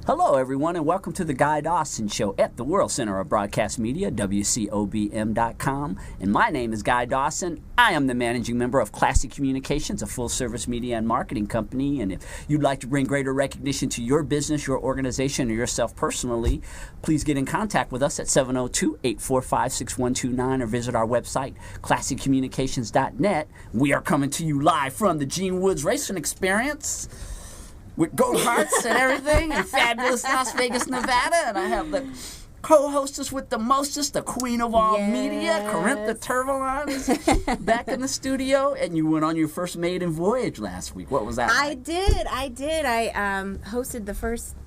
Hello, everyone, and welcome to the Guy Dawson Show at the World Center of Broadcast Media, WCOBM.com. And my name is Guy Dawson. I am the managing member of Classic Communications, a full-service media and marketing company. And if you'd like to bring greater recognition to your business, your organization, or yourself personally, please get in contact with us at 702-845-6129 or visit our website, classiccommunications.net. We are coming to you live from the Gene Woods Racing Experience with go-karts and everything in fabulous Las Vegas, Nevada. And I have the co-hostess with the mostest, the queen of all media, Corinne the Turvalines, back in the studio. And you went on your first maiden voyage last week. What was that like? I did. I hosted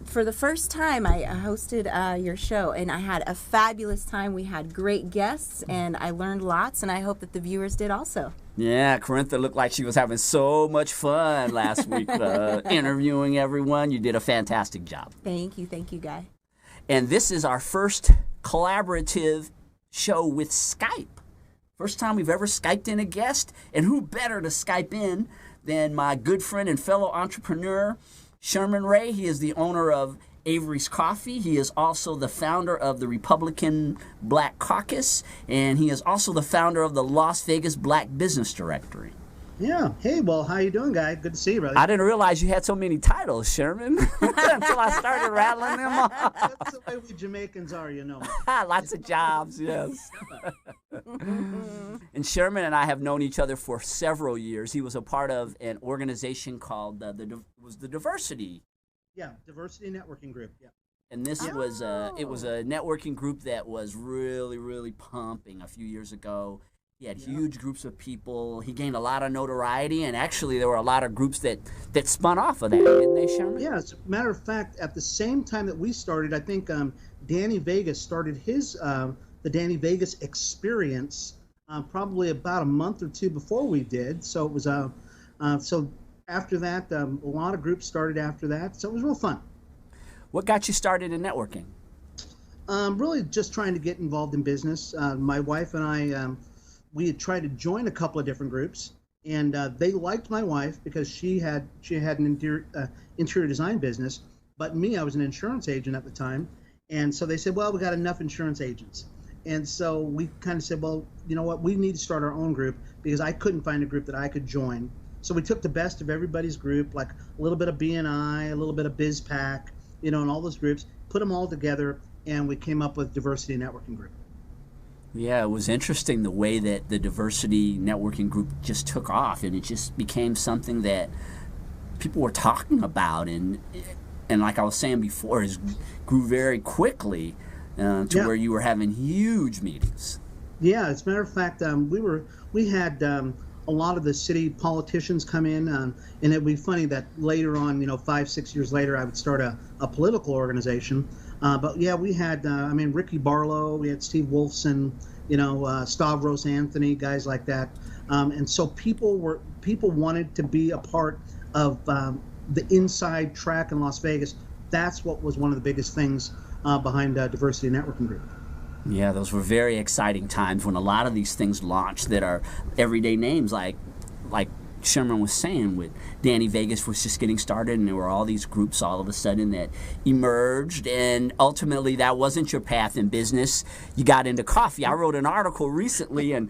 for the first time, I hosted your show, and I had a fabulous time. We had great guests, and I learned lots, and I hope that the viewers did also. Yeah, Corintha looked like she was having so much fun last week interviewing everyone. You did a fantastic job. Thank you, Guy. And this is our first collaborative show with Skype. First time we've ever Skyped in a guest, and who better to Skype in than my good friend and fellow entrepreneur, Sherman Ray. He is the owner of Avery's Coffee. He is also the founder of the Republican Black Caucus, and he is also the founder of the Las Vegas Black Business Directory. Yeah. Hey, well, how you doing, guy? Good to see you, brother. I didn't realize you had so many titles, Sherman, until I started rattling them off. That's the way we Jamaicans are, you know. Lots of jobs, yes. And Sherman and I have known each other for several years. He was a part of an organization called the Diversity. Yeah, Diversity Networking Group. Yeah. And this was a networking group that was really, really pumping a few years ago. He had huge groups of people. He gained a lot of notoriety, and actually there were a lot of groups that spun off of that, didn't they, Sherman? Yeah, as a matter of fact, at the same time that we started, I think Danny Vegas started his the Danny Vegas Experience probably about a month or two before we did. So it was so after that, a lot of groups started after that. So it was real fun. What got you started in networking? Really just trying to get involved in business. My wife and I, we had tried to join a couple of different groups, and they liked my wife because she had an interior design business, but me, I was an insurance agent at the time, and so they said, well, we got enough insurance agents. And so we kind of said, well, you know what, we need to start our own group because I couldn't find a group that I could join. So we took the best of everybody's group, like a little bit of BNI, a little bit of BizPac, you know, and all those groups, put them all together, and we came up with Diversity Networking Group. Yeah, it was interesting the way that the Diversity Networking Group just took off, and it just became something that people were talking about, and like I was saying before, it grew very quickly to where you were having huge meetings. Yeah, as a matter of fact, we had a lot of the city politicians come in, and it'd be funny that later on, 5-6 years later, I would start a political organization. But yeah, we had, Ricky Barlow, we had Steve Wolfson, Stavros Anthony, guys like that. And so people wanted to be a part of the inside track in Las Vegas. That's what was one of the biggest things behind Diversity Networking Group. Yeah, those were very exciting times when a lot of these things launched that are everyday names, like Sherman was saying, with Danny Vegas was just getting started, and there were all these groups all of a sudden that emerged, and ultimately that wasn't your path in business. You got into coffee. I wrote an article recently, and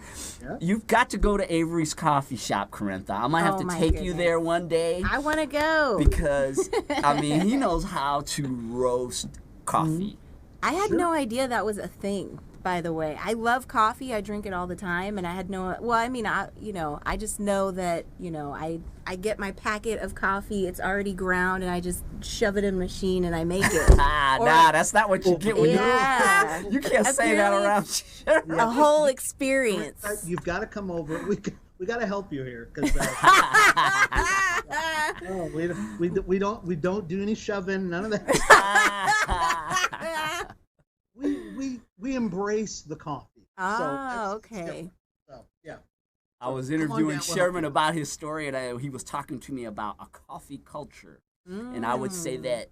you've got to go to Avery's Coffee Shop, Corintha. I might have to take you there one day. I want to go. Because, he knows how to roast coffee. I had no idea that was a thing, by the way. I love coffee. I drink it all the time, and I had no. Well, I just know that I get my packet of coffee. It's already ground, and I just shove it in a machine and I make it. That's not what you get when you can't say that around. A whole experience. You've got to come over. We got to help you here because we don't do any shoving, none of that. we embrace the coffee. Okay. So yeah. I was interviewing Sherman about his story, and he was talking to me about a coffee culture, and I would say that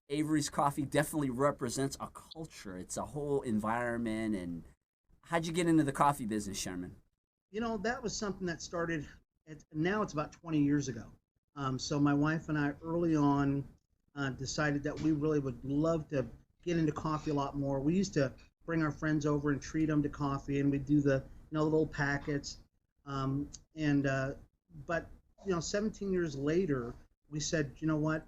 Avery's Coffee definitely represents a culture. It's a whole environment. And how'd you get into the coffee business, Sherman? That was something that started, now it's about 20 years ago. So my wife and I early on, decided that we really would love to get into coffee a lot more. We used to bring our friends over and treat them to coffee, and we'd do the little packets. Um, and but 17 years later, we said, you know what,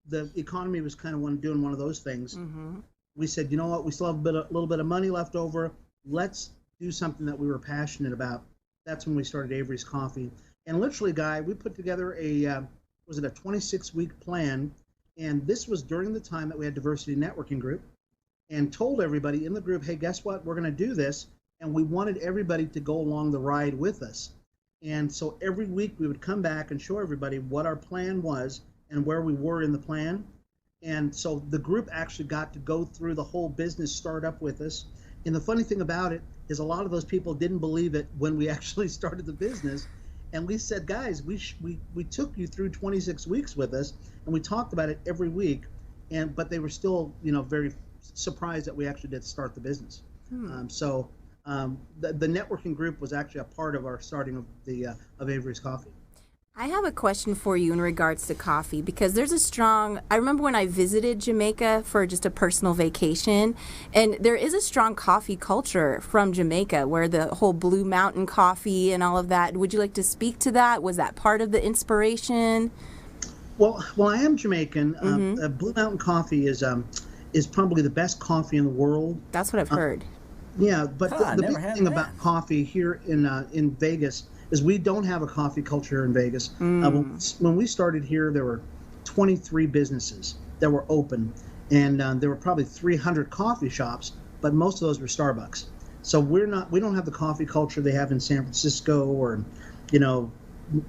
the economy was kind of doing one of those things. Mm-hmm. We said, you know what, we still have a little bit of money left over. Let's do something that we were passionate about. That's when we started Avery's Coffee. And literally, Guy, we put together a 26-week plan. And this was during the time that we had Diversity Networking Group, and told everybody in the group, hey, guess what? We're going to do this. And we wanted everybody to go along the ride with us. And so every week we would come back and show everybody what our plan was and where we were in the plan. And so the group actually got to go through the whole business startup with us. And the funny thing about it is a lot of those people didn't believe it when we actually started the business. And we said, guys, we took you through 26 weeks with us, and we talked about it every week. But they were still, very surprised that we actually did start the business. The networking group was actually a part of our starting of Avery's Coffee. I have a question for you in regards to coffee, because there's I remember when I visited Jamaica for just a personal vacation, and there is a strong coffee culture from Jamaica, where the whole Blue Mountain coffee and all of that. Would you like to speak to that? Was that part of the inspiration? Well, I am Jamaican. Blue Mountain coffee is probably the best coffee in the world. That's what I've heard. Yeah, but the big thing about coffee here in Vegas is we don't have a coffee culture in Vegas. When we started here, there were 23 businesses that were open, and there were probably 300 coffee shops, but most of those were Starbucks. So we don't have the coffee culture they have in San Francisco or,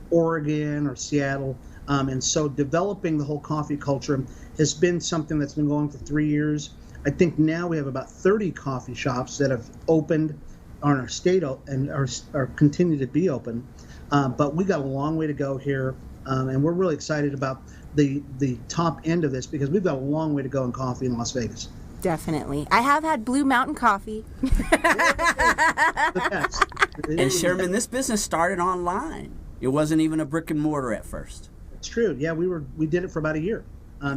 Oregon or Seattle. And so developing the whole coffee culture has been something that's been going for 3 years. I think now we have about 30 coffee shops that have opened on our state and are continue to be open, but we got a long way to go here, and we're really excited about the top end of this, because we've got a long way to go in coffee in Las Vegas. Definitely. I have had Blue Mountain coffee. And Sherman, this business started online. It wasn't even a brick and mortar at first. It's true. Yeah, we did it for about a year.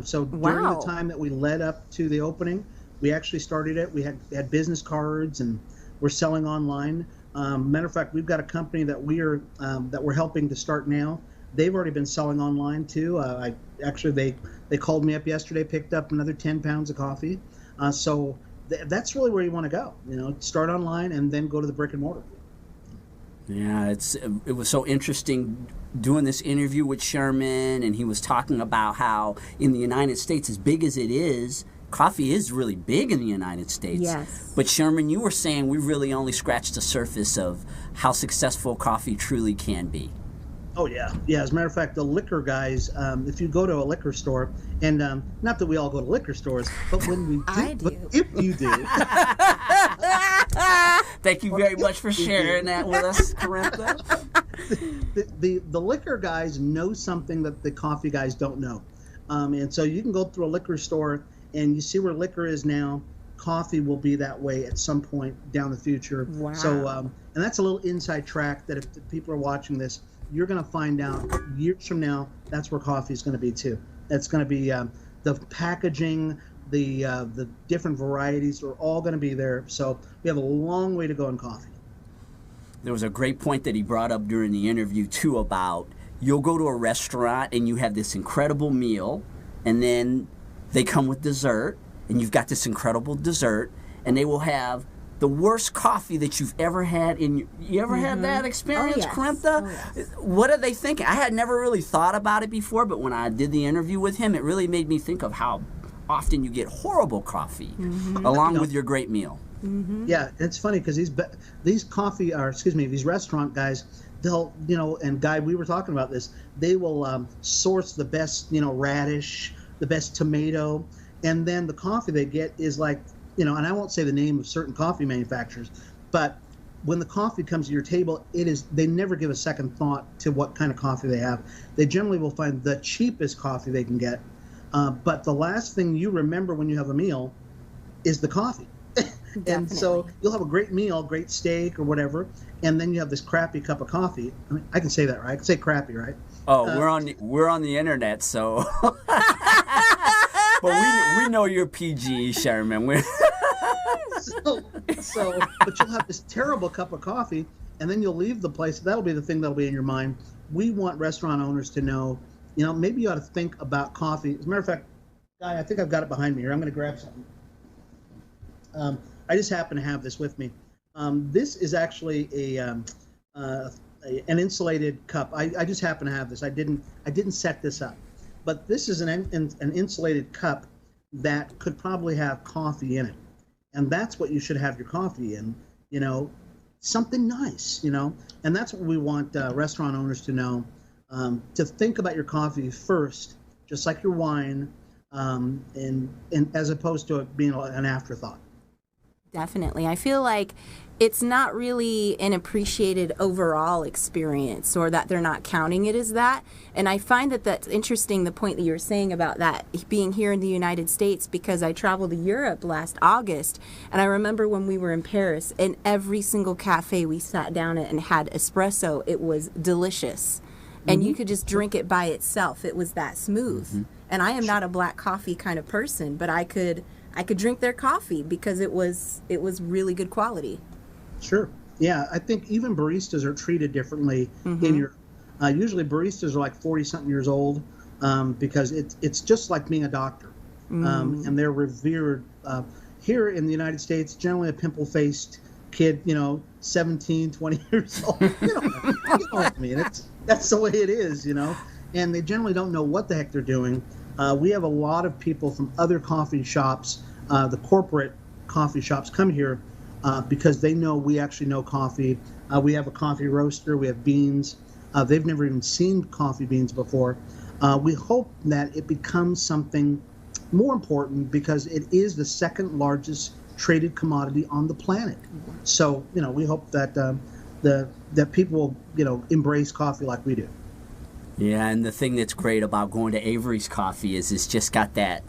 So during the time that we led up to the opening, we actually started it. We had business cards, and we're selling online. Matter of fact, we've got a company that we're helping to start now. They've already been selling online too. They called me up yesterday, picked up another 10 pounds of coffee. So that's really where you want to go. Start online and then go to the brick and mortar. Yeah, it was so interesting doing this interview with Sherman, and he was talking about how in the United States, as big as it is, coffee is really big in the United States. Yes. But Sherman, you were saying we really only scratched the surface of how successful coffee truly can be. Oh, yeah. Yeah, as a matter of fact, the liquor guys, if you go to a liquor store, and not that we all go to liquor stores, but when we do, I do. But if you do. Thank you very much for sharing that with us, Carintha. The liquor guys know something that the coffee guys don't know. And so you can go through a liquor store, and you see where liquor is now. Coffee will be that way at some point down the future. Wow. So, and that's a little inside track that if people are watching this, you're going to find out years from now, that's where coffee is going to be too. That's going to be the packaging, the different varieties are all going to be there. So we have a long way to go in coffee. There was a great point that he brought up during the interview too about you'll go to a restaurant and you have this incredible meal, and then they come with dessert, and you've got this incredible dessert, and they will have the worst coffee that you've ever had you ever had that experience, Carintha? Oh, yes. What are they thinking? I had never really thought about it before, but when I did the interview with him, it really made me think of how often you get horrible coffee along with your great meal. Yeah, it's funny because these restaurant guys, they'll, and Guy, we were talking about this, they will source the best, radish, the best tomato, and then the coffee they get is like, and I won't say the name of certain coffee manufacturers, but when the coffee comes to your table, they never give a second thought to what kind of coffee they have. They generally will find the cheapest coffee they can get, but the last thing you remember when you have a meal is the coffee. And so you'll have a great meal, great steak or whatever, and then you have this crappy cup of coffee. I mean, I can say that, right? I can say crappy, right? Oh, we're on the internet, so we know you're PG, Sherman. But you'll have this terrible cup of coffee, and then you'll leave the place. That'll be the thing that'll be in your mind. We want restaurant owners to know, maybe you ought to think about coffee. As a matter of fact, Guy, I think I've got it behind me here. I'm going to grab something. I just happen to have this with me. This is actually an insulated cup. I just happen to have this. I didn't set this up, but this is an insulated cup that could probably have coffee in it, and that's what you should have your coffee in. Something nice. And that's what we want restaurant owners to know. To think about your coffee first, just like your wine, and as opposed to it being an afterthought. Definitely. I feel like it's not really an appreciated overall experience, or that they're not counting it as that. And I find that that's interesting, the point that you were saying about that being here in the United States, because I traveled to Europe last August, and I remember when we were in Paris, in every single cafe we sat down at and had espresso, it was delicious. And you could just drink it by itself. It was that smooth. And I am not a black coffee kind of person, but I could drink their coffee because it was really good quality. Sure. Yeah, I think even baristas are treated differently in your. Usually baristas are like 40-something years old because it's just like being a doctor, and they're revered. Here in the United States, generally a pimple-faced kid, 17, 20 years old. You know what I mean? That's the way it is, and they generally don't know what the heck they're doing. We have a lot of people from other coffee shops, the corporate coffee shops, come here because they know we actually know coffee. We have a coffee roaster. We have beans. They've never even seen coffee beans before. We hope that it becomes something more important because it is the second largest traded commodity on the planet. So, we hope that that people will, embrace coffee like we do. Yeah, and the thing that's great about going to Avery's Coffee is it's just got that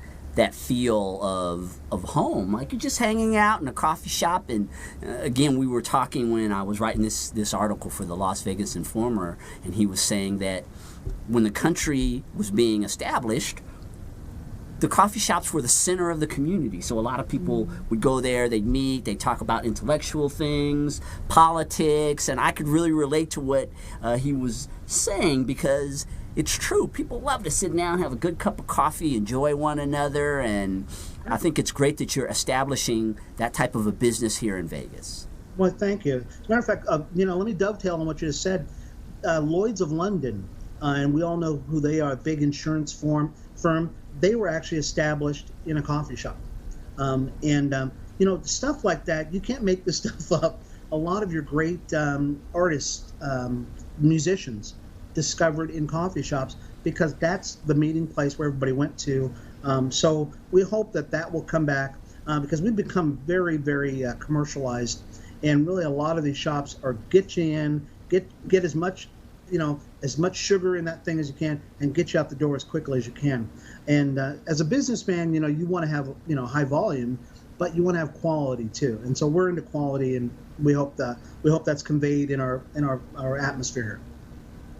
feel of home, like you're just hanging out in a coffee shop. And again, we were talking when I was writing this article for the Las Vegas Informer, and he was saying that when the country was being established, the coffee shops were the center of the community. So a lot of people would go there, they'd meet, they'd talk about intellectual things, politics, and I could really relate to what he was saying because it's true. People love to sit down, have a good cup of coffee, enjoy one another, and I think it's great that you're establishing that type of a business here in Vegas. Well, thank you. As a matter of fact, let me dovetail on what you just said. Lloyd's of London, and we all know who they are, a big insurance firm. They were actually established in a coffee shop. Stuff like that, you can't make this stuff up. A lot of your great artists, musicians, discovered in coffee shops because that's the meeting place where everybody went to. So we hope that will come back because we've become very, very commercialized. And really a lot of these shops are get you in, get as much, as much sugar in that thing as you can and get you out the door as quickly as you can. And as a businessman, you want to have, high volume, but you want to have quality too. And so we're into quality, and we hope that's conveyed in our atmosphere.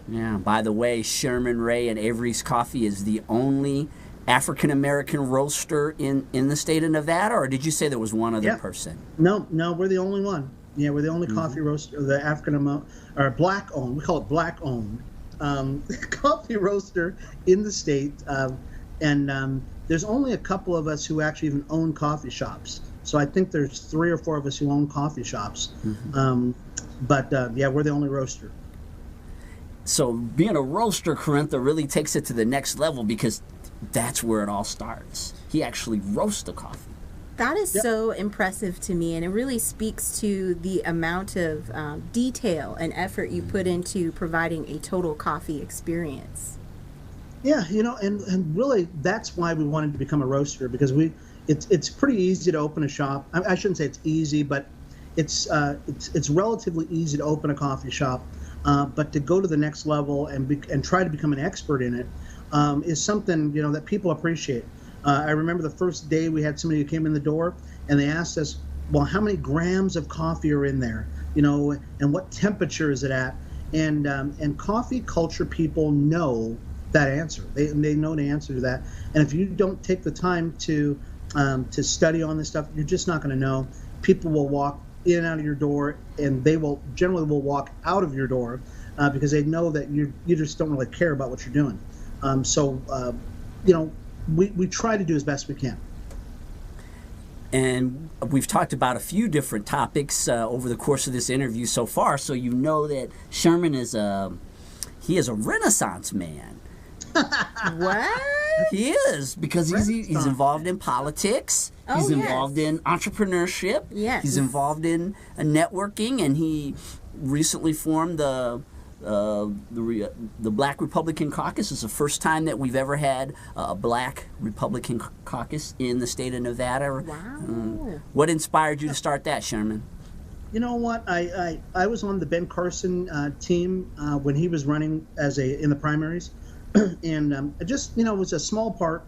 Yeah. By the way, Sherman Ray and Avery's Coffee is the only African-American roaster in the state of Nevada, or did you say there was one other person? No, we're the only one. Yeah, we're the only coffee roaster, the black-owned, we call it black-owned, coffee roaster in the state. And there's only a couple of us who actually even own coffee shops. So I think there's 3 or 4 of us who own coffee shops. But we're the only roaster. So being a roaster, Corintha, really takes it to the next level because that's where it all starts. He actually roasts the coffee. That is so impressive to me, and it really speaks to the amount of detail and effort you put into providing a total coffee experience. Yeah, and really that's why we wanted to become a roaster, because it's pretty easy to open a shop. I shouldn't say it's easy, but it's relatively easy to open a coffee shop. But to go to the next level and try to become an expert in it is something that people appreciate. I remember the first day we had somebody who came in the door and they asked us, well, how many grams of coffee are in there, and what temperature is it at? And coffee culture people know that answer. They know the answer to that. And if you don't take the time to study on this stuff, you're just not going to know. People will walk in and out of your door, and they will generally walk out of your door because they know that you just don't really care about what you're doing. We try to do as best we can. And we've talked about a few different topics over the course of this interview so far, so you know that Sherman is a Renaissance man. What? He is, because he's involved in politics. Oh, he's yes. involved in entrepreneurship. Yes. He's involved in networking, and he recently formed the Black Republican Caucus. It's the first time that we've ever had a Black Republican Caucus in the state of Nevada. Wow. What inspired you to start that, Sherman? You know what? I was on the Ben Carson team when he was running in the primaries, and just it was a small part.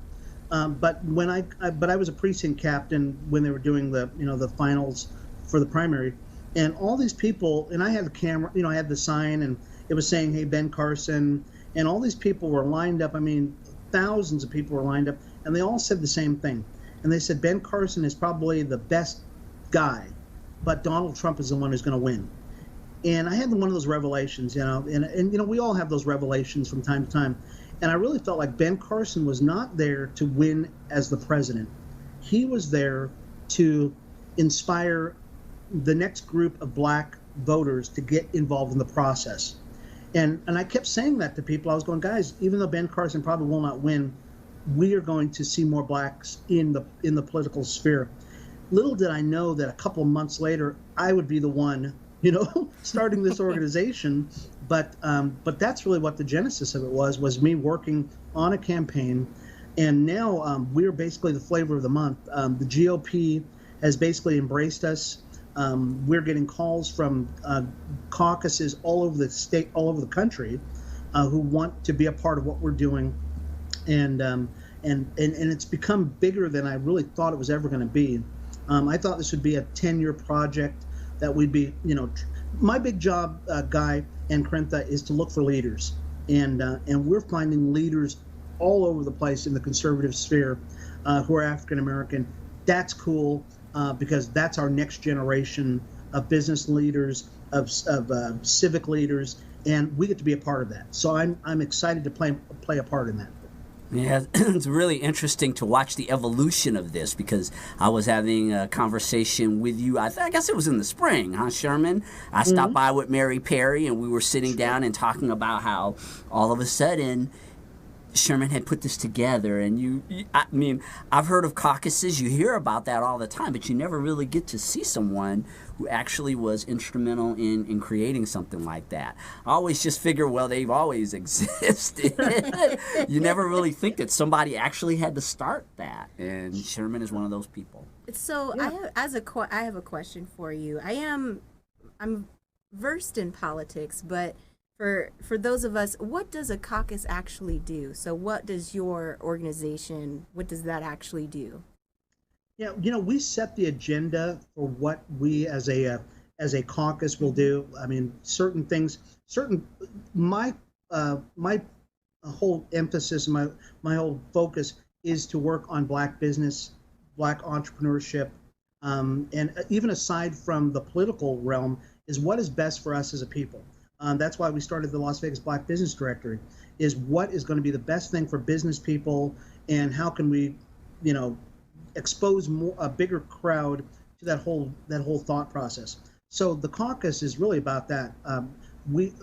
But I was a precinct captain when they were doing the finals for the primary, and all these people, and I had the camera, I had the sign, and it was saying, "Hey, Ben Carson," and all these people were lined up. I mean, thousands of people were lined up, and they all said the same thing. And they said Ben Carson is probably the best guy, but Donald Trump is the one who's going to win. And I had one of those revelations, and we all have those revelations from time to time. And I really felt like Ben Carson was not there to win as the president. He was there to inspire the next group of Black voters to get involved in the process. And I kept saying that to people. I was going, guys, even though Ben Carson probably will not win, we are going to see more Blacks in the political sphere. Little did I know that a couple of months later, I would be the one, starting this organization. But that's really what the genesis of it was me working on a campaign. And now we're basically the flavor of the month. The GOP has basically embraced us. We're getting calls from caucuses all over the state, all over the country, who want to be a part of what we're doing, and it's become bigger than I really thought it was ever going to be. I thought this would be a 10-year project that we'd be, my big job, Guy and Krintha, is to look for leaders, and we're finding leaders all over the place in the conservative sphere who are African American. That's cool. Because that's our next generation of business leaders, of civic leaders, and we get to be a part of that. So I'm excited to play a part in that. Yeah, it's really interesting to watch the evolution of this, because I was having a conversation with you, I guess it was in the spring, huh, Sherman? I stopped by with Mary Perry, and we were sitting down and talking about how all of a sudden Sherman had put this together, and I mean, I've heard of caucuses, you hear about that all the time, but you never really get to see someone who actually was instrumental in creating something like that. I always just figure, well, they've always existed. You never really think that somebody actually had to start that, and Sherman is one of those people. So yeah. I have a question for you. I'm versed in politics, but for those of us, what does a caucus actually do? So what does your organization, what does that actually do? Yeah, we set the agenda for what we as a caucus will do. I mean, my whole emphasis, my whole focus is to work on Black business, Black entrepreneurship, and even aside from the political realm, is what is best for us as a people. That's why we started the Las Vegas Black Business Directory, is what is going to be the best thing for business people, and how can we, expose a bigger crowd to that whole thought process. So the caucus is really about that. We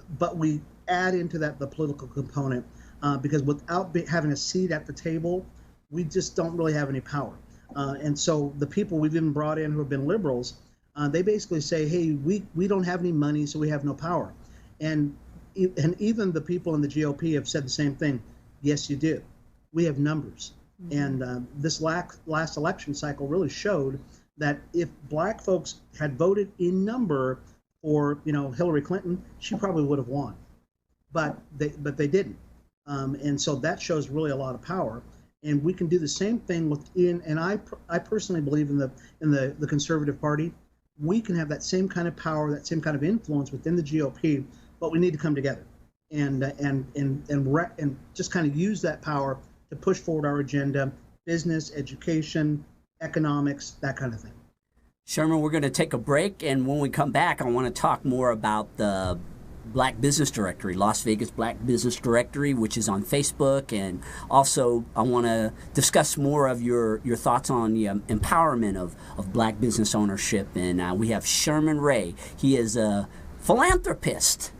add into that the political component, because without having a seat at the table, we just don't really have any power. And so the people we've even brought in who have been liberals, they basically say, hey, we don't have any money, so we have no power. And even the people in the GOP have said the same thing. Yes, you do. We have numbers. Mm-hmm. And this last election cycle really showed that if Black folks had voted in number for Hillary Clinton, she probably would have won. But they didn't. And so that shows really a lot of power. And we can do the same thing within. And I personally believe in the Conservative Party. We can have that same kind of power, that same kind of influence within the GOP. But we need to come together. and just kind of use that power to push forward our agenda, business, education, economics, that kind of thing. Sherman, we're going to take a break, and when we come back, I want to talk more about the Black Business Directory, Las Vegas Black Business Directory, which is on Facebook, and also I want to discuss more of your thoughts on the empowerment of black business ownership. And we have Sherman Ray. He is a philanthropist.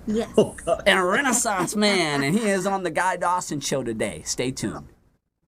Yes. And a Renaissance man, and he is on the Guy Dawson Show today. Stay tuned.